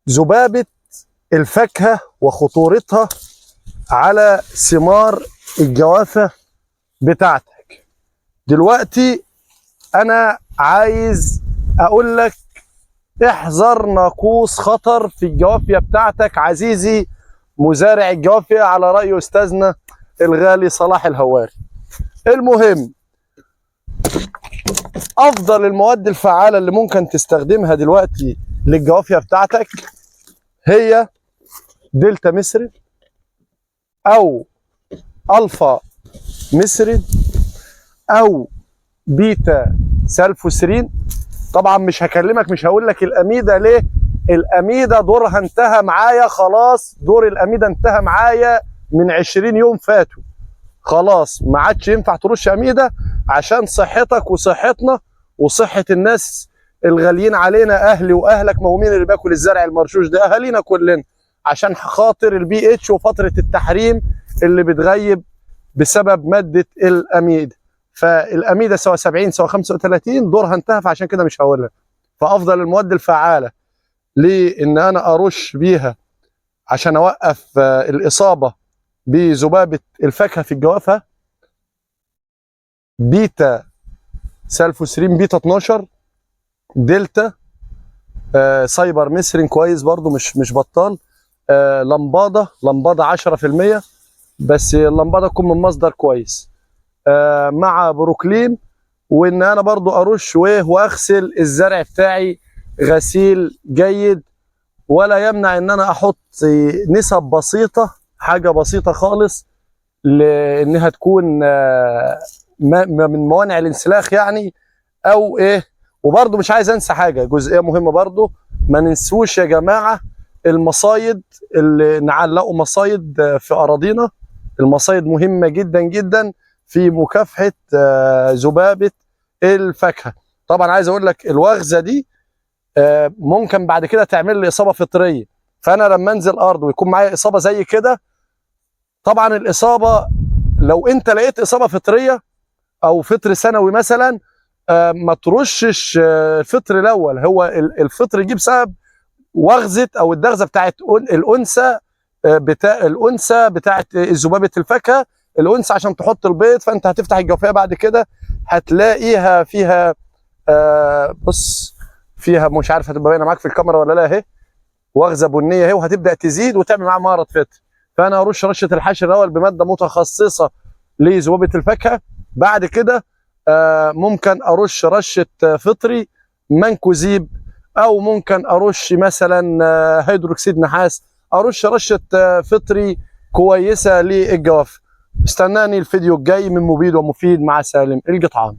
ذبابة الفاكهة وخطورتها على ثمار الجوافة بتاعتك. دلوقتي أنا عايز أقول لك احذر ناقوس خطر في الجوافية بتاعتك عزيزي مزارع الجوافية، على رأي أستاذنا الغالي صلاح الهواري. المهم، أفضل المواد الفعالة اللي ممكن تستخدمها دلوقتي للجوافية بتاعتك هي دلتا ميثرين أو ألفا ميثرين أو بيتا سلفوسرين. طبعا مش هكلمك، مش هقول لك الأميدة ليه. الأميدة دورها انتهى معايا خلاص، دور الأميدة انتهى معايا من 20 يوم فاتوا خلاص، ما عادش ينفع ترش أميدة عشان صحتك وصحتنا وصحة الناس الغاليين علينا، أهلي وأهلك. ما هو مين اللي بياكل الزرع المرشوش ده؟ أهالينا كلنا، عشان خاطر البي اتش وفترة التحريم اللي بتغيب بسبب مادة الأميدة. فالأميدة سواء 70 سواء 35 دورها انتهى، فعشان كده مش هقولها. فأفضل المواد الفعالة لإن أنا أرش بيها عشان أوقف الإصابة بذبابة الفاكهة في الجوافة بيتا سلفوسرين، بيتا 12، دلتا، سايبر ميثرين كويس برضو مش بطال، لمبادة 10%، بس اللمبادة تكون من مصدر كويس، مع بروكلين. وان انا برضو ارش واغسل الزرع بتاعي غسيل جيد، ولا يمنع ان انا احط نسب بسيطة، حاجة بسيطة خالص، لانها تكون من موانع الانسلاخ يعني او ايه. وبرضو مش عايز انسى حاجة، جزئية مهمة برضو، ما ننسوش يا جماعة المصايد، اللي نعلقوا مصايد في اراضينا. المصايد مهمة جدا جدا في مكافحة ذبابة الفاكهة. طبعا عايز اقول لك الوغزة دي ممكن بعد كده تعمل لي اصابة فطرية، فانا لما انزل ارض ويكون معايا اصابة زي كده، طبعا الاصابة لو انت لقيت اصابة فطرية او فطر سنوي مثلا، ما ترشش الفطر الاول. هو الفطر يجيب بسبب وغزة او الدغزة بتاعت الانثى، بتاعت ذبابة الفاكهة. الانثى عشان تحط البيض، فانت هتفتح الجوافية بعد كده هتلاقيها فيها بص، فيها مش عارف هتبقى باينه معاك في الكاميرا ولا لا، اهي وغزه بنيه اهي، وهتبدا تزيد وتعمل معاها مرض فطر. فانا ارش رشه الحشر الاول بماده متخصصه لذبابه الفاكهه. بعد كده ممكن ارش رشه فطري منكوزيب، او ممكن ارش مثلا هيدروكسيد نحاس، ارش رشه فطري كويسه للجوافه. استناني الفيديو الجاي من مبيد ومفيد مع سالم القطعان.